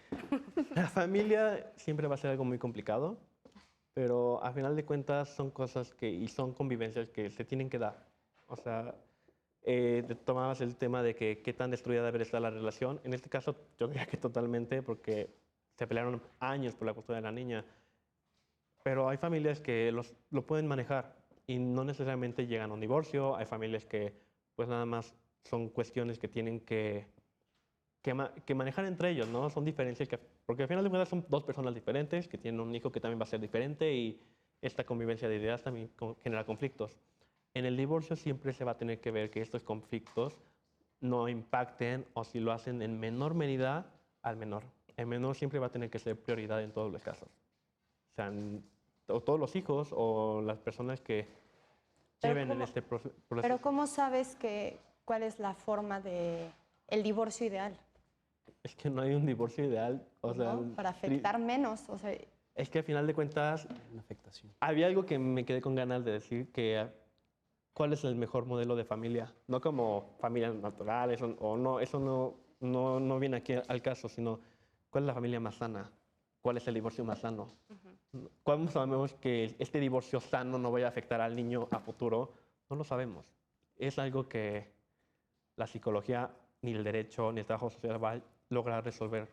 la familia siempre va a ser algo muy complicado, pero a final de cuentas son cosas y son convivencias que se tienen que dar. O sea, tomabas el tema de que qué tan destruida debe estar la relación. En este caso, yo diría que totalmente, porque se pelearon años por la custodia de la niña. Pero hay familias que lo pueden manejar y no necesariamente llegan a un divorcio. Hay familias que pues nada más son cuestiones que tienen que manejar entre ellos, ¿no? Son diferencias porque al final de cuentas son dos personas diferentes que tienen un hijo que también va a ser diferente y esta convivencia de ideas también genera conflictos. En el divorcio siempre se va a tener que ver que estos conflictos no impacten o si lo hacen en menor medida al menor. El menor siempre va a tener que ser prioridad en todos los casos. O sea, o todos los hijos o las personas que lleven en este proceso. Pero ¿cómo sabes cuál es la forma del divorcio ideal? Es que no hay un divorcio ideal. O sea, ¿No? Para afectar menos. O sea, es que al final de cuentas, Una afectación. había algo que me quedé con ganas de decir, que cuál es el mejor modelo de familia. No como familias naturales, o no, eso no viene aquí al caso, sino cuál es la familia más sana, cuál es el divorcio más sano. ¿Cómo sabemos que este divorcio sano no vaya a afectar al niño a futuro? No lo sabemos. Es algo que la psicología, ni el derecho, ni el trabajo social va a lograr resolver.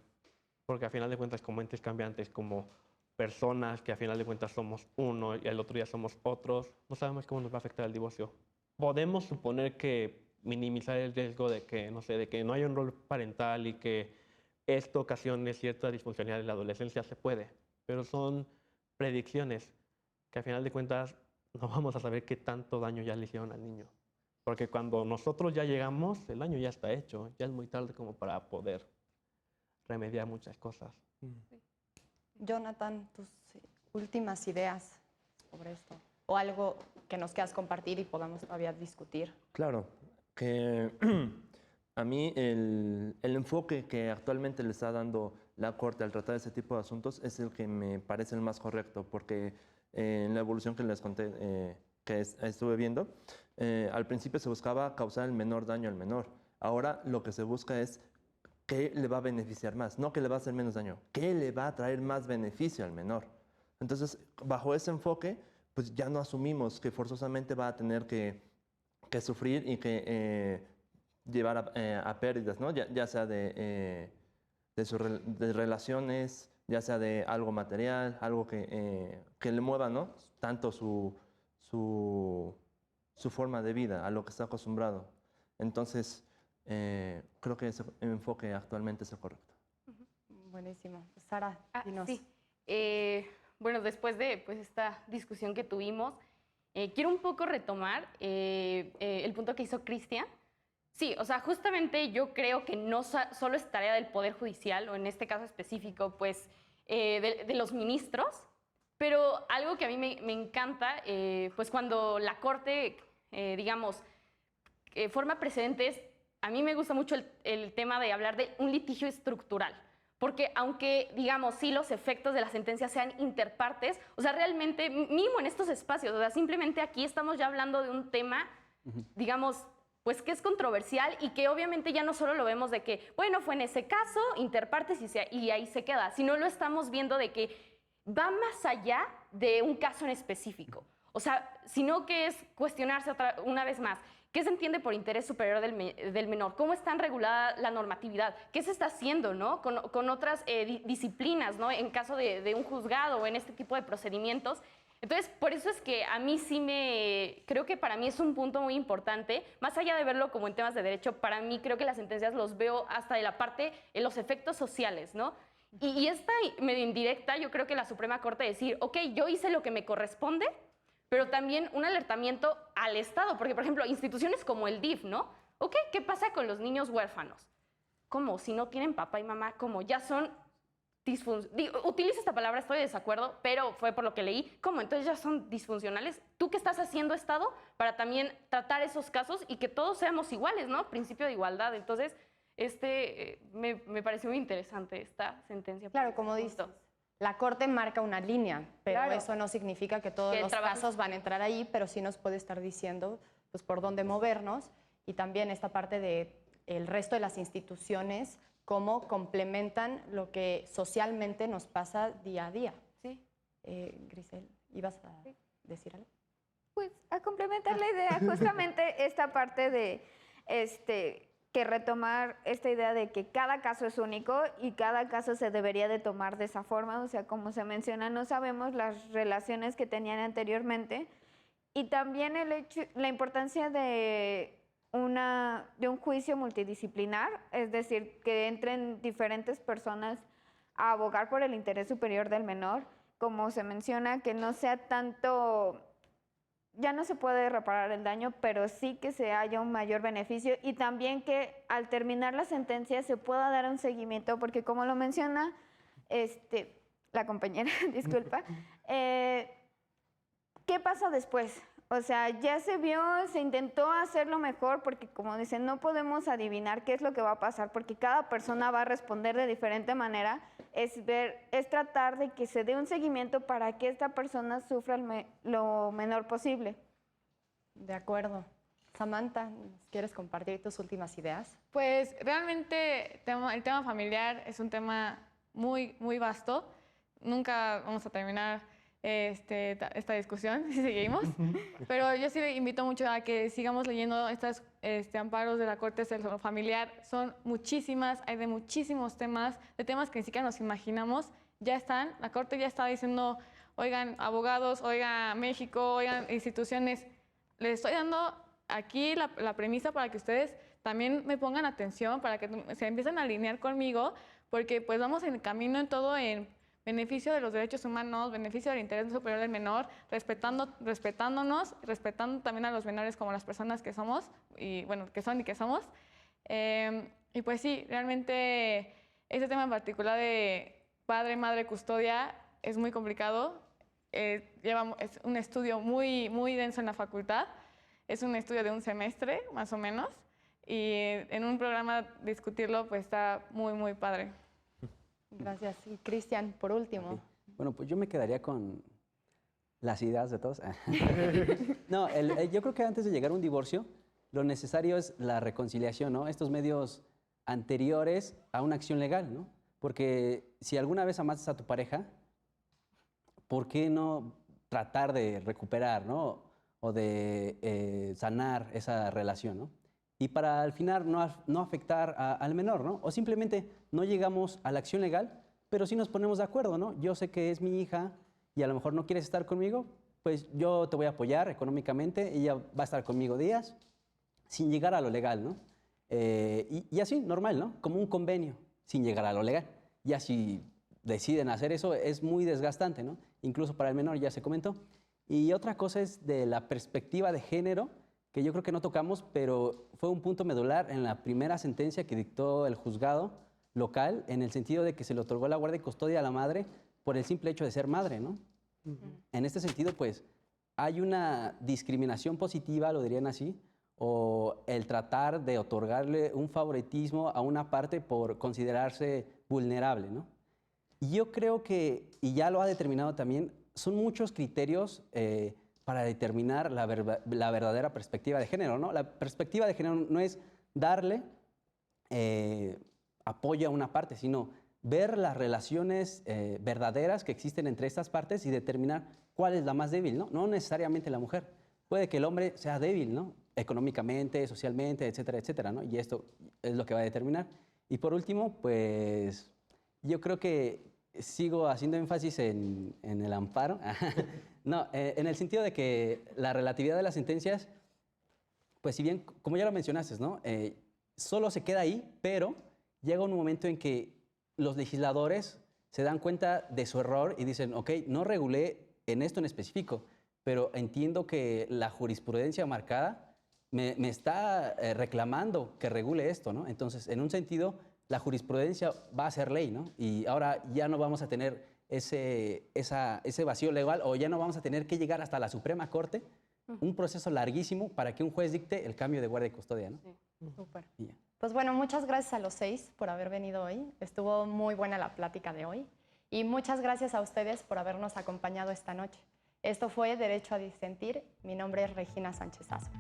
Porque a final de cuentas, como entes cambiantes, como personas que a final de cuentas somos uno y al otro día somos otros, no sabemos cómo nos va a afectar el divorcio. Podemos suponer que minimizar el riesgo de que, no sé, de que no haya un rol parental y que esto ocasione cierta disfuncionalidad en la adolescencia, se puede, pero son predicciones que a final de cuentas no vamos a saber qué tanto daño ya le hicieron al niño. Porque cuando nosotros ya llegamos, el daño ya está hecho, ya es muy tarde como para poder remediar muchas cosas. Jonathan, tus últimas ideas sobre esto. O algo que nos quieras compartir y podamos todavía discutir. Claro, que a mí el enfoque que actualmente le está dando la Corte al tratar ese tipo de asuntos es el que me parece el más correcto, porque en la evolución que les conté, que estuve viendo, al principio se buscaba causar el menor daño al menor. Ahora lo que se busca es qué le va a beneficiar más, no qué le va a hacer menos daño, qué le va a traer más beneficio al menor. Entonces, bajo ese enfoque, pues ya no asumimos que forzosamente va a tener que sufrir y que llevar a pérdidas, ¿no? Ya sea de relaciones, ya sea de algo material, algo que le mueva, ¿no? Tanto su forma de vida, a lo que está acostumbrado. Entonces, creo que ese enfoque actualmente es el correcto. Buenísimo. Sara, dinos. Sí. Bueno, después de pues, esta discusión que tuvimos, quiero un poco retomar el punto que hizo Cristian. Sí, o sea, justamente yo creo que no solo es tarea del Poder Judicial, o en este caso específico, pues, de los ministros, pero algo que a mí me encanta, pues cuando la Corte, digamos, forma precedentes, a mí me gusta mucho el tema de hablar de un litigio estructural. Porque aunque, digamos, sí los efectos de la sentencia sean interpartes, o sea, realmente, mínimo en estos espacios, o sea, simplemente aquí estamos ya hablando de un tema, digamos, pues que es controversial y que obviamente ya no solo lo vemos de que, bueno, fue en ese caso, interpartes y ahí se queda, sino lo estamos viendo de que va más allá de un caso en específico. O sea, sino que es cuestionarse una vez más, ¿qué se entiende por interés superior del menor? ¿Cómo está regulada la normatividad? ¿Qué se está haciendo, ¿no? con otras disciplinas, ¿no? En caso de un juzgado o en este tipo de procedimientos. Entonces, por eso es que a mí creo que para mí es un punto muy importante, más allá de verlo como en temas de derecho, para mí creo que las sentencias los veo hasta de la parte, en los efectos sociales, ¿no? Y esta medio indirecta, yo creo que la Suprema Corte decir, ok, yo hice lo que me corresponde, pero también un alertamiento al Estado, porque, por ejemplo, instituciones como el DIF, ¿no? Ok, ¿qué pasa con los niños huérfanos? ¿cómo? Si no tienen papá y mamá, ¿cómo? Ya son utilizo esta palabra, estoy de desacuerdo, pero fue por lo que leí. ¿Cómo? Entonces ya son disfuncionales. ¿Tú qué estás haciendo, Estado, para también tratar esos casos y que todos seamos iguales, ¿no? Principio de igualdad. Entonces, me pareció muy interesante esta sentencia. Claro, como dices, la Corte marca una línea, pero Claro. eso no significa que todos Que el los trabajo- casos van a entrar ahí, pero sí nos puede estar diciendo pues, por dónde movernos y también esta parte de el resto de las instituciones, cómo complementan lo que socialmente nos pasa día a día. Sí. Grisel, ¿ibas a decir algo? Pues a complementar la idea, justamente esta parte de que retomar esta idea de que cada caso es único y cada caso se debería de tomar de esa forma, o sea, como se menciona, no sabemos las relaciones que tenían anteriormente y también la importancia de un juicio multidisciplinar, es decir, que entren diferentes personas a abogar por el interés superior del menor, como se menciona, que no sea tanto, ya no se puede reparar el daño, pero sí que se haya un mayor beneficio y también que al terminar la sentencia se pueda dar un seguimiento, porque como lo menciona la compañera, disculpa, ¿qué pasa después? O sea, ya se vio, se intentó hacerlo mejor porque, como dicen, no podemos adivinar qué es lo que va a pasar porque cada persona va a responder de diferente manera. Es tratar de que se dé un seguimiento para que esta persona sufra lo menor posible. De acuerdo. Samantha, ¿quieres compartir tus últimas ideas? Pues realmente el tema familiar es un tema muy, muy vasto. Nunca vamos a terminar esta discusión si seguimos, pero yo sí le invito mucho a que sigamos leyendo estos amparos de la Corte de lo Familiar. Son muchísimas, hay de muchísimos temas, de temas que ni siquiera nos imaginamos. Ya están, la Corte ya está diciendo, oigan, abogados, oigan, México, oigan, instituciones, les estoy dando aquí la premisa para que ustedes también me pongan atención, para que se empiecen a alinear conmigo, porque pues vamos en el camino en todo en beneficio de los derechos humanos, beneficio del interés superior del menor, respetándonos, respetando también a los menores como las personas que somos, y bueno, que son y que somos. Y pues sí, realmente este tema en particular de padre, madre, custodia es muy complicado. Es un estudio muy, muy denso en la facultad. Es un estudio de un semestre, más o menos. Y en un programa discutirlo, pues está muy, muy padre. Gracias. Y Cristian, por último. Bueno, pues yo me quedaría con las ideas de todos. No, yo creo que antes de llegar a un divorcio, lo necesario es la reconciliación, ¿no? Estos medios anteriores a una acción legal, ¿no? Porque si alguna vez amaste a tu pareja, ¿por qué no tratar de recuperar, ¿no? O de sanar esa relación, ¿no? Y para al final no afectar al menor, ¿no? O simplemente no llegamos a la acción legal, pero sí nos ponemos de acuerdo, ¿no? Yo sé que es mi hija y a lo mejor no quieres estar conmigo, pues yo te voy a apoyar económicamente, ella va a estar conmigo días, sin llegar a lo legal, ¿no? Y así, normal, ¿no? Como un convenio, sin llegar a lo legal. Ya si deciden hacer eso, es muy desgastante, ¿no? Incluso para el menor, ya se comentó. Y otra cosa es de la perspectiva de género, que yo creo que no tocamos, pero fue un punto medular en la primera sentencia que dictó el juzgado local, en el sentido de que se le otorgó la guardia y custodia a la madre por el simple hecho de ser madre, ¿no? En este sentido, pues, hay una discriminación positiva, lo dirían así, o el tratar de otorgarle un favoritismo a una parte por considerarse vulnerable, ¿no? Y yo creo que, y ya lo ha determinado también, son muchos criterios para determinar la verdadera perspectiva de género, ¿no? La perspectiva de género no es darle apoyo a una parte, sino ver las relaciones verdaderas que existen entre estas partes y determinar cuál es la más débil, ¿no? No necesariamente la mujer. Puede que el hombre sea débil, ¿no? Económicamente, socialmente, etcétera, etcétera, ¿no? Y esto es lo que va a determinar. Y por último, pues yo creo que sigo haciendo énfasis en el amparo. No, en el sentido de que la relatividad de las sentencias, pues si bien, como ya lo mencionaste, ¿no? Solo se queda ahí, pero llega un momento en que los legisladores se dan cuenta de su error y dicen, ok, no regulé en esto en específico, pero entiendo que la jurisprudencia marcada me está reclamando que regule esto, ¿no? Entonces, en un sentido, la jurisprudencia va a ser ley, ¿no? Y ahora ya no vamos a tener ese vacío legal o ya no vamos a tener que llegar hasta la Suprema Corte, un proceso larguísimo para que un juez dicte el cambio de guardia y custodia, ¿no? Sí, súper. Y ya. Pues bueno, muchas gracias a los 6 por haber venido hoy. Estuvo muy buena la plática de hoy. Y muchas gracias a ustedes por habernos acompañado esta noche. Esto fue Derecho a Disentir. Mi nombre es Regina Sánchez Azo.